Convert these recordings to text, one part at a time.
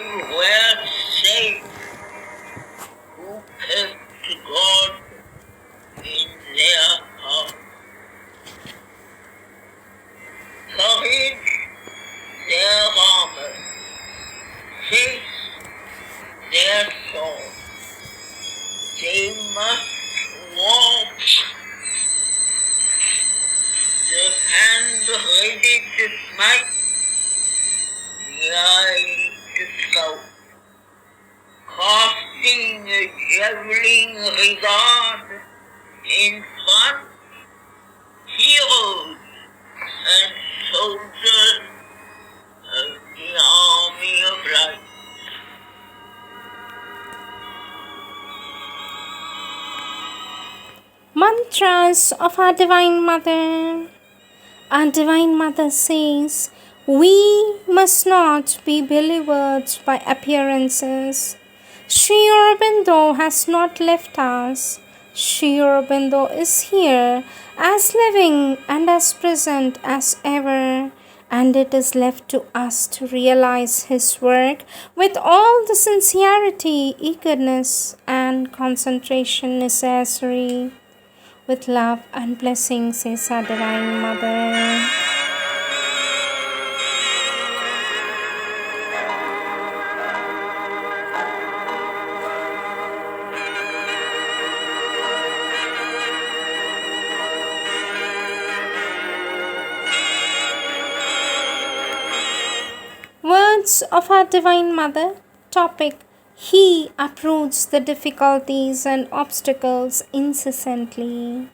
were saints who kept God in their heart. Courage their armor, faith their sword. They must walk the hand ready to smite, the eye to scout, casting a javelin regard in front, heroes and soldiers of the army of light. Mantras of our Divine Mother. Our Divine Mother says, we must not be believers by appearances. Sri Aurobindo has not left us. Sri Aurobindo is here, as living and as present as ever, and it is left to us to realize his work with all the sincerity, eagerness, and concentration necessary. With love and blessings, says our Divine Mother. Words of our Divine Mother. Topic: He uproots the difficulties and obstacles incessantly.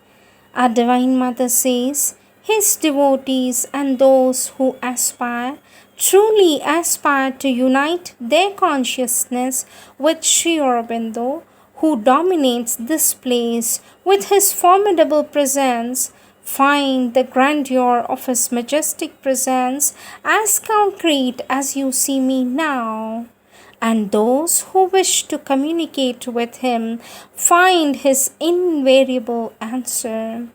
Our Divine Mother says, his devotees and those who aspire, truly aspire to unite their consciousness with Sri Aurobindo, who dominates this place with his formidable presence, find the grandeur of his majestic presence as concrete as you see me now. And those who wish to communicate with him find his invariable answer.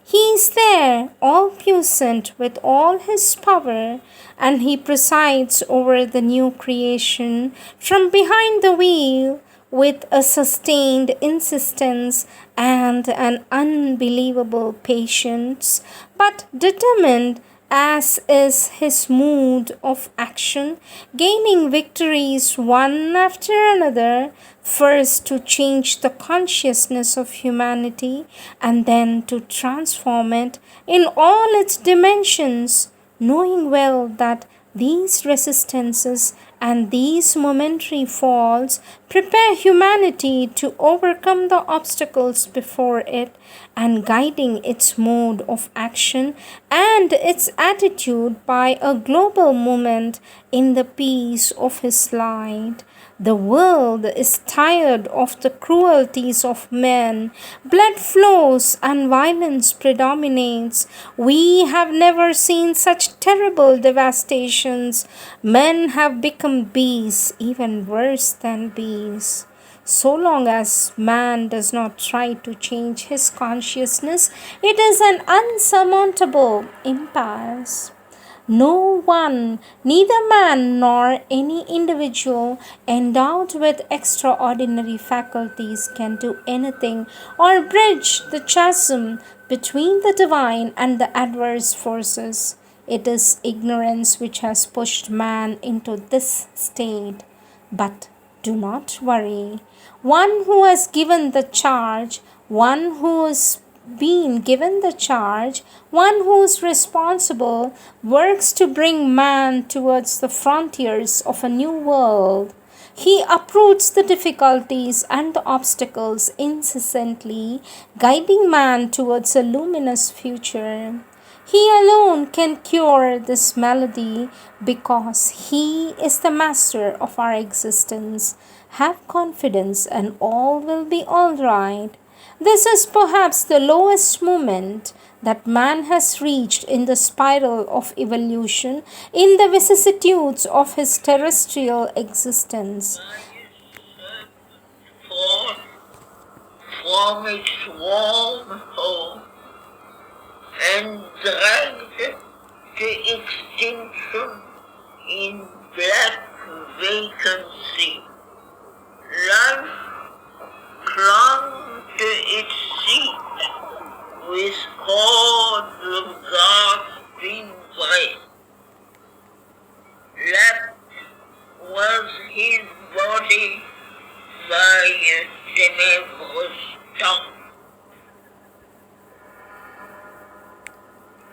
He is there, all puissant with all his power, and he presides over the new creation from behind the wheel with a sustained insistence and an unbelievable patience, but determined as is his mood of action, gaining victories one after another, first to change the consciousness of humanity and then to transform it in all its dimensions, knowing well that these resistances and these momentary falls prepare humanity to overcome the obstacles before it, and guiding its mode of action and its attitude by a global movement in the peace of his light. The world is tired of the cruelties of men. Blood flows and violence predominates. We have never seen such terrible devastations. Men have become beasts, even worse than beasts. So long as man does not try to change his consciousness, it is an unsurmountable impasse. No one, neither man nor any individual endowed with extraordinary faculties, can do anything or bridge the chasm between the divine and the adverse forces. It is ignorance which has pushed man into this state. But do not worry. One who has given the charge, one who is been given the charge, one who is responsible, works to bring man towards the frontiers of a new world. He uproots the difficulties and the obstacles incessantly, guiding man towards a luminous future. He alone can cure this malady because he is the master of our existence. Have confidence and all will be all right. This is perhaps the lowest moment that man has reached in the spiral of evolution, in the vicissitudes of his terrestrial existence. Forth from its warm home and dragged to extinction in black vacancy. Life clung to its seat with cords of gasping breath. Left was his body by a tenebrous tongue.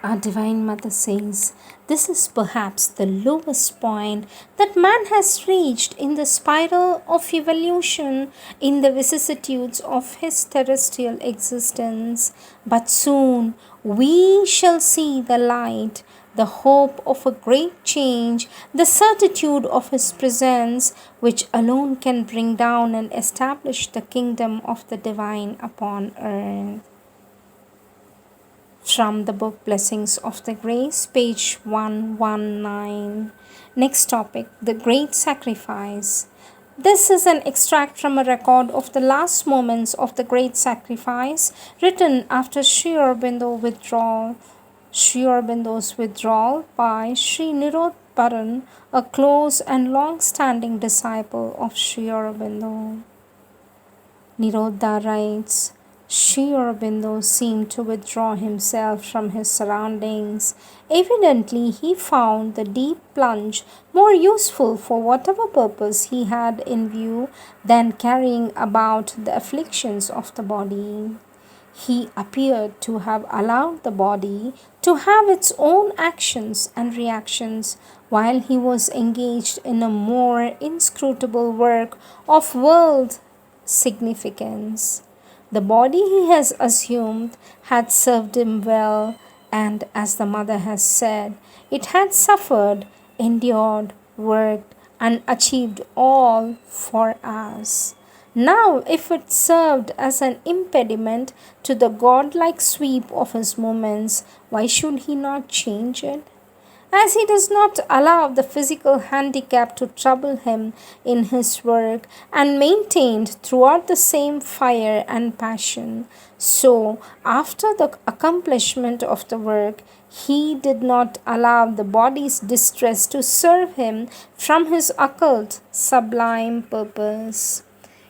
Our Divine Mother says, this is perhaps the lowest point that man has reached in the spiral of evolution in the vicissitudes of his terrestrial existence. But soon we shall see the light, the hope of a great change, the certitude of his presence, which alone can bring down and establish the kingdom of the divine upon earth. From the book Blessings of the Grace, page 119. Next topic, the Great Sacrifice. This is an extract from a record of the last moments of the Great Sacrifice, written after Sri Aurobindo's withdrawal by Sri Nirodharan, a close and long-standing disciple of Sri Aurobindo. Nirodha writes, Sri Aurobindo seemed to withdraw himself from his surroundings. Evidently, he found the deep plunge more useful for whatever purpose he had in view than carrying about the afflictions of the body. He appeared to have allowed the body to have its own actions and reactions while he was engaged in a more inscrutable work of world significance. The body he has assumed had served him well, and as the mother has said, it had suffered, endured, worked, and achieved all for us. Now, if it served as an impediment to the godlike sweep of his movements, why should he not change it? As he does not allow the physical handicap to trouble him in his work and maintained throughout the same fire and passion, so after the accomplishment of the work, he did not allow the body's distress to serve him from his occult sublime purpose.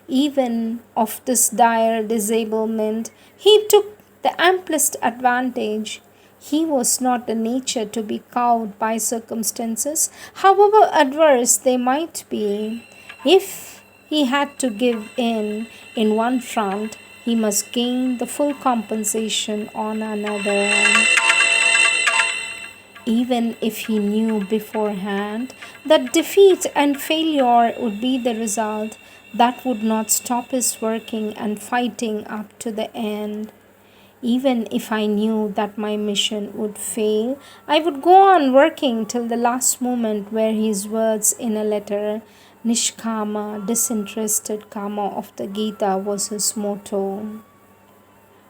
Even of this dire disablement, he took the amplest advantage. He was not a nature to be cowed by circumstances, however adverse they might be. If he had to give in one front, he must gain the full compensation on another. Even if he knew beforehand that defeat and failure would be the result, that would not stop his working and fighting up to the end. Even if I knew that my mission would fail, I would go on working till the last moment, where his words in a letter, Nishkama, disinterested karma of the Gita, was his motto.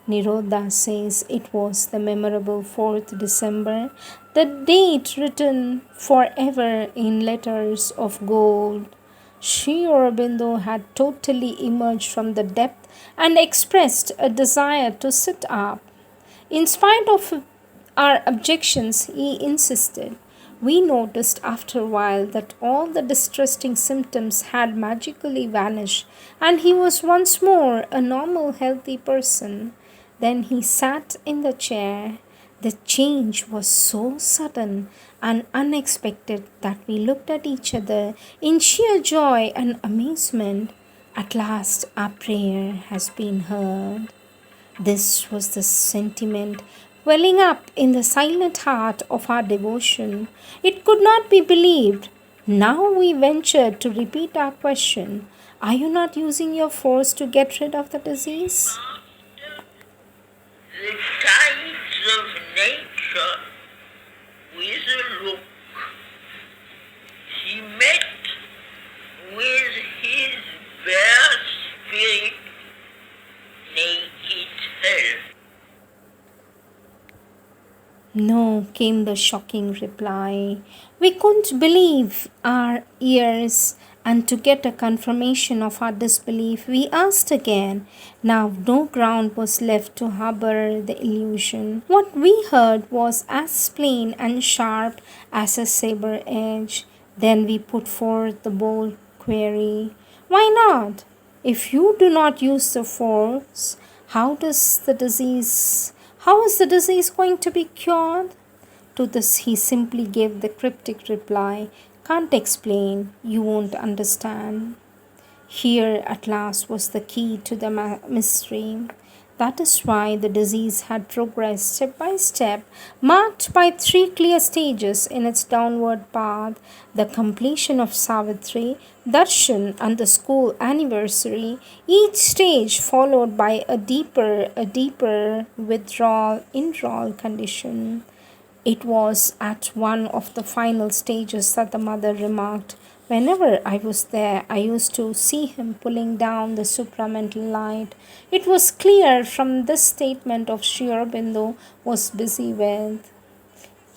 Nirodha says it was the memorable 4th December, the date written forever in letters of gold. Sri Aurobindo had totally emerged from the depth and expressed a desire to sit up. In spite of our objections, he insisted. We noticed after a while that all the distressing symptoms had magically vanished, and he was once more a normal, healthy person. Then he sat in the chair. The change was so sudden and unexpected that we looked at each other in sheer joy and amazement. At last our prayer has been heard. This was the sentiment welling up in the silent heart of our devotion. It could not be believed. Now we ventured to repeat our question. Are you not using your force to get rid of the disease? The tides of nature with a look. He met with his bare spirit naked hell. No, came the shocking reply. We couldn't believe our ears, and to get a confirmation of our disbelief, we asked again. Now no ground was left to harbor the illusion. What we heard was as plain and sharp as a saber edge. Then we put forth the bold query, why not? If you do not use the force, how is the disease going to be cured? To this he simply gave the cryptic reply, can't explain, you won't understand. Here at last was the key to the mystery. That is why the disease had progressed step by step, marked by three clear stages in its downward path: the completion of Savitri, Darshan, and the school anniversary, each stage followed by a deeper withdrawal condition. It was at one of the final stages that the mother remarked, whenever I was there, I used to see him pulling down the supramental light. It was clear from this statement of Sri Aurobindo was busy with.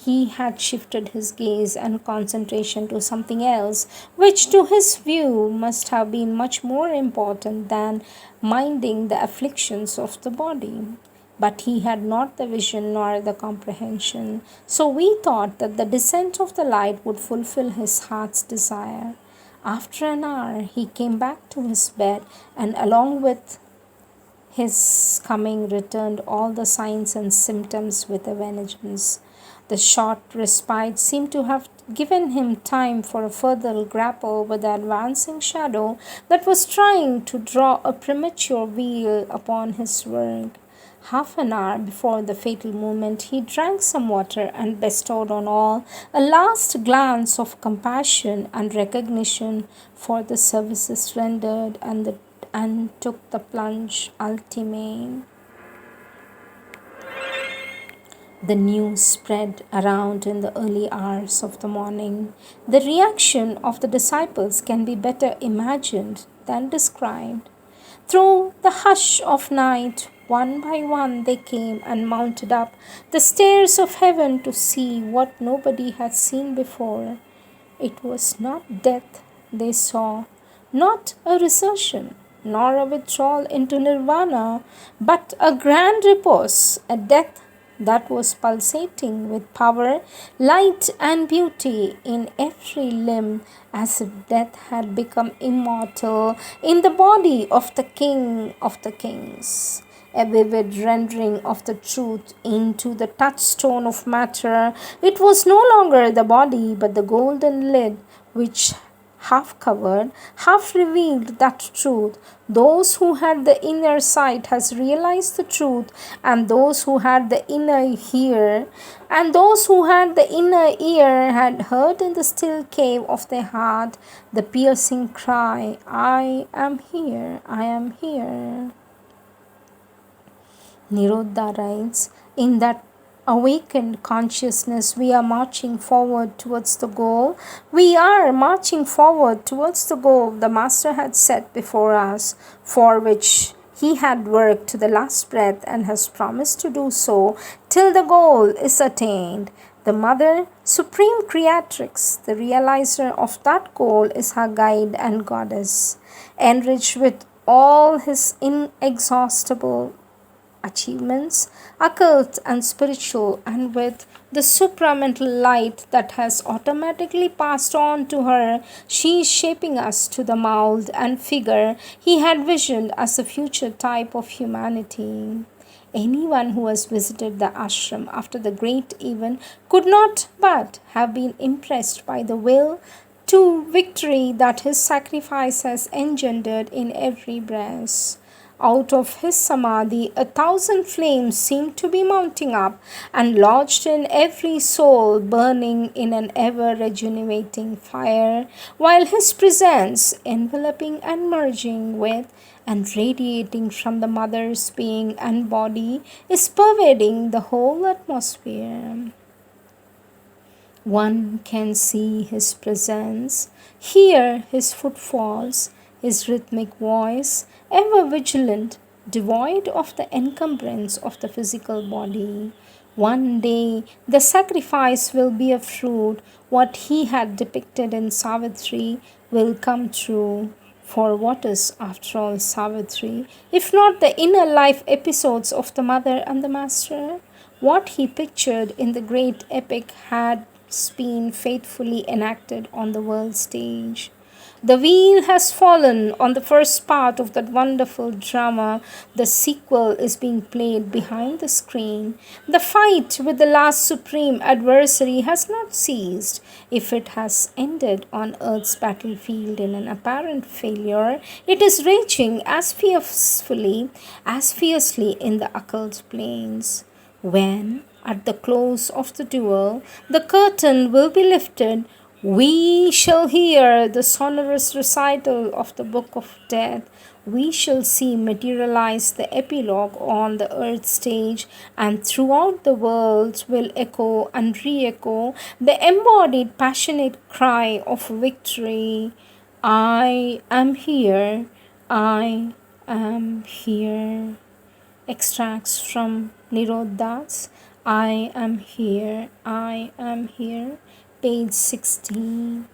He had shifted his gaze and concentration to something else, which to his view must have been much more important than minding the afflictions of the body. But he had not the vision nor the comprehension, so we thought that the descent of the light would fulfill his heart's desire. After an hour, he came back to his bed, and along with his coming returned all the signs and symptoms with a vengeance. The short respite seemed to have given him time for a further grapple with the advancing shadow that was trying to draw a premature veil upon his work. Half an hour before the fatal moment, he drank some water and bestowed on all a last glance of compassion and recognition for the services rendered and took the plunge ultimate. The news spread around in the early hours of the morning. The reaction of the disciples can be better imagined than described. Through the hush of night, one by one they came and mounted up the stairs of heaven to see what nobody had seen before. It was not death they saw, not a resurrection, nor a withdrawal into nirvana, but a grand repose, a death that was pulsating with power, light, and beauty in every limb, as if death had become immortal in the body of the King of the Kings. A vivid rendering of the truth into the touchstone of matter. It was no longer the body, but the golden lid which half covered, half revealed that truth. Those who had the inner sight has realized the truth, and those who had the inner ear, had heard in the still cave of their heart the piercing cry, I am here, I am here. Nirodha writes, in that awakened consciousness, we are marching forward towards the goal. We are marching forward towards the goal the Master had set before us, for which he had worked to the last breath and has promised to do so till the goal is attained. The Mother, Supreme Creatrix, the realizer of that goal, is her guide and goddess, enriched with all his inexhaustible achievements, occult and spiritual, and with the supramental light that has automatically passed on to her, she is shaping us to the mold and figure he had visioned as the future type of humanity. Anyone who has visited the ashram after the great event could not but have been impressed by the will to victory that his sacrifice has engendered in every breast. Out of his samadhi, 1,000 flames seemed to be mounting up and lodged in every soul, burning in an ever rejuvenating fire, while his presence, enveloping and merging with and radiating from the Mother's being and body, is pervading the whole atmosphere. One can see his presence, hear his footfalls, his rhythmic voice, ever vigilant, devoid of the encumbrance of the physical body. One day the sacrifice will bear fruit. What he had depicted in Savitri will come true. For what is, after all, Savitri, if not the inner life episodes of the Mother and the Master? What he pictured in the great epic had acts being faithfully enacted on the world stage. The wheel has fallen on the first part of that wonderful drama. The sequel is being played behind the screen. The fight with the last supreme adversary has not ceased. If it has ended on Earth's battlefield in an apparent failure, it is raging as fiercely in the occult planes. When, at the close of the duel, the curtain will be lifted, we shall hear the sonorous recital of the Book of Death. We shall see materialize the epilogue on the earth stage, and throughout the world will echo and re echo the embodied passionate cry of victory. I am here, I am here. Extracts from Nirodhas, I am here, page 16.